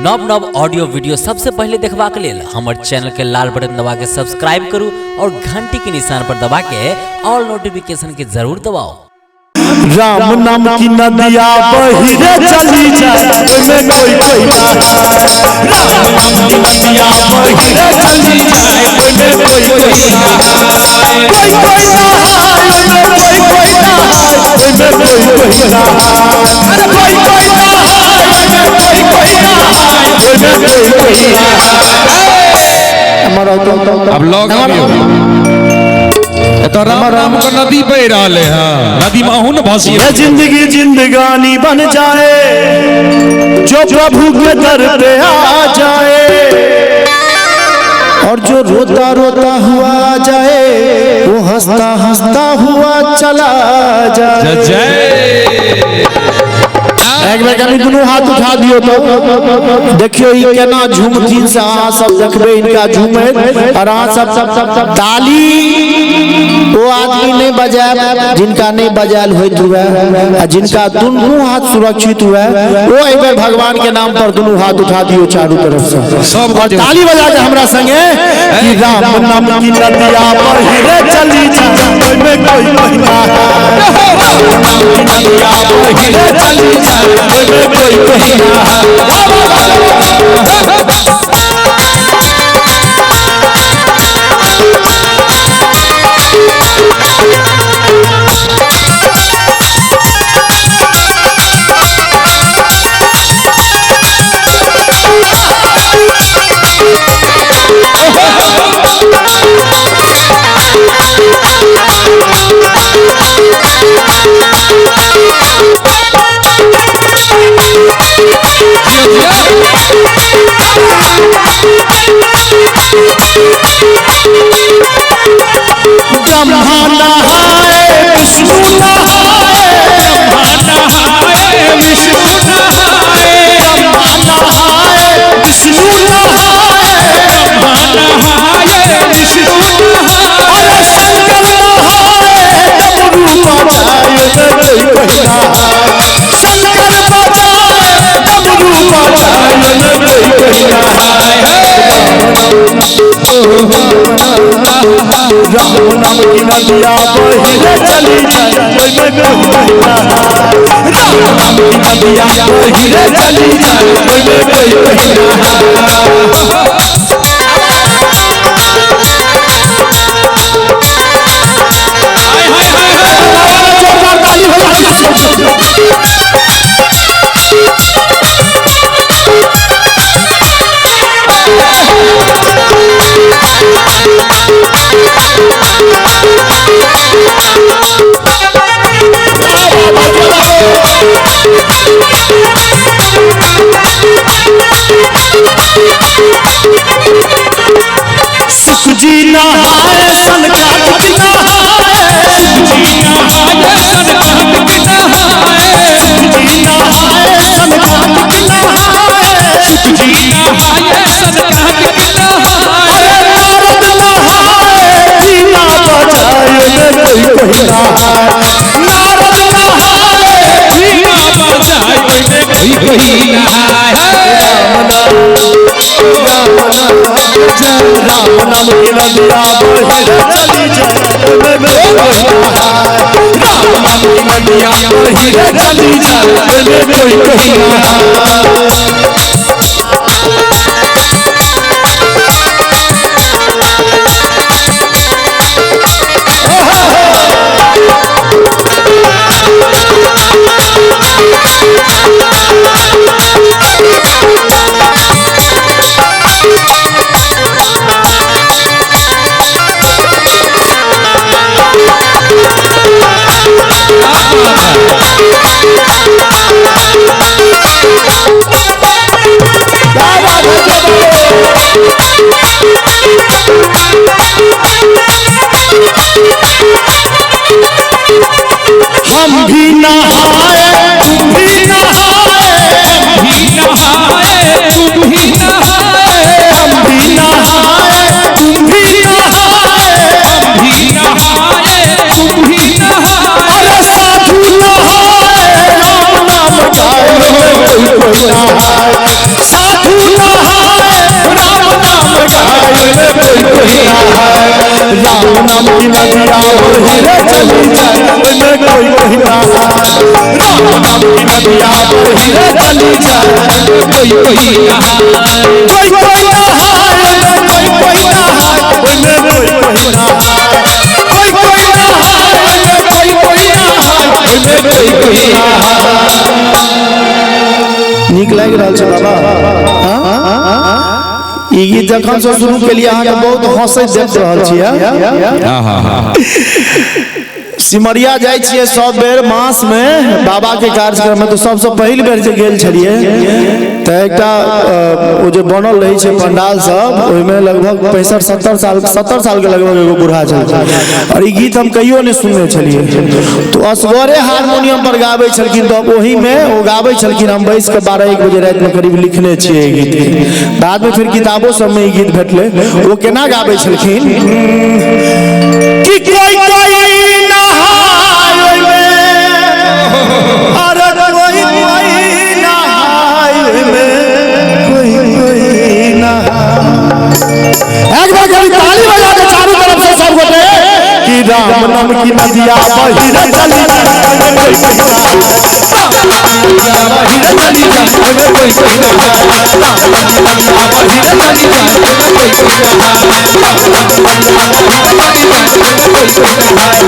नव नव audio video सबसे पहले देखबा के लेल हमर चैनल के लाल बटन दबा के सब्सक्राइब करू और घंटी के निशान पर दबा के ऑल नोटिफिकेशन के जरूर दबाओ। राम नाम की नदिया बही रे चली जाए में कोई कोई ना। राम नाम की नदिया बही रे चली जाए में कोई कोई ना। कोई कोई ना में कोई कोई ना में कोई कोई ना। अरे कोई कोई ना में कोई कोई ना में कोई कोई ना। हमारा अब लोग तो राम राम का नदी बह रहा है, नदी में अहू न भासी। जिंदगी जिंदगानी बन जाए जो प्रभु के दर पे आ जाए, और जो रोता रोता हुआ जाए वो हंसता हंसता हुआ चला जाए। जय एक बेर कनी दुनू हाथ उठा दियो तो देखियो ई केना झूमथिन से अहाँ सब देखबे इनका झूमे और अहाँ सब ताली वो आदमी नहीं बजाए जिनका नहीं बजाल होइत हुए, जिनका दुनू हाथ सुरक्षित हुए वो एक बार भगवान के नाम पर दुनू हाथ उठा दियो चारों तरफ से सब और ताली बजा के हमरा संगे कि राम नाम की नदिया बही रे चली जाए में कोई कोई ना। राम नाम की नदिया बही रे चली जाए में कोई कोई ना। ब्रह्मा नहाए विष्णु नहाए, ब्रह्मा नहाए विष्णु नहाए, ब्रह्मा नहाए विष्णु नहाए, ब्रह्मा नहाए विष्णु नहाए, अरे शंकर नहाए डमरू बजाए में कोई कोई ना। शंकर बजाए डमरू बजाए में कोई कोई ना। राम नाम की नदिया बही रे चली जाए में कोई कोई ना। राम नाम की नदिया बही रे चली जाए में कोई कोई ना। सुख जी नहाए सनकात की नहाए, सुख जी नहाए सनकात की नहाए, सुख जी नहाए सनकात की नहाए, सुख जी नहाए सनकात की नहाए, नारद नहाए वीणा बजाए में कोई कोई ना। नारद नहाए वीणा बजाए में कोई कोई ना। राम नाम की नदिया बही रे चली जाए में कोई कोई ना। राम नाम की नदिया बही रे चली जाए में कोई कोई ना। हम भी नहाए तुम भी नहाए, हम भी नहाए तुम भी नहाए, हम भी नहाए तुम भी नहाए, हम भी नहाए तुम भी नहाए, अरे साधु नहाए राम नाम गाए में कोई कोई ना। साधु चली जाए कोई कोई नहाए कोई कोई नहाए कोई कोई नहाए ओइमे कोई कोई नहाए कोई कोई नहाए कोई कोई नहाए ओइमे कोई कोई नहाए। नीक लागि रहल छै बाबा ई गीत जखन से शुरू केलिए अहाँ के बहुत हंसैत देख रहल छी। सिमरिया जाय छियै सब बेर मास में बाबा के कार्यक्रम में, तो सबसे पहिल बेर जे गेल छलिए त एकटा ओ जे बनल रही छै पंडाल सब, ओइमे लगभग 65-70 साल के लगभग एगो बूढ़ा छल और ई गीत हम कहियो नहीं सुनने छलिए। तो असगरे हारमोनियम पर गाबै छलखिन, तो ओही में ओ गाबै छलखिन, हम बैस के 12-1 बजे रात में करीब लिखने छियै ई गीत। बाद में फिर किताबों सब में ई गीत भेटले। वो केना गाबै छलखिन कि कोई कोई नहाय में, अरे कोई कोई नहाय में, कोई कोई नहाय। एक बार ताली बजा के चारों तरफ से सब गोटे कि राम नाम की नदिया बही रे चली जाए कोई कोई नहाय, बही रे चली जाए कोई कोई नहाय, बही रे चली जाए कोई कोई नहाय।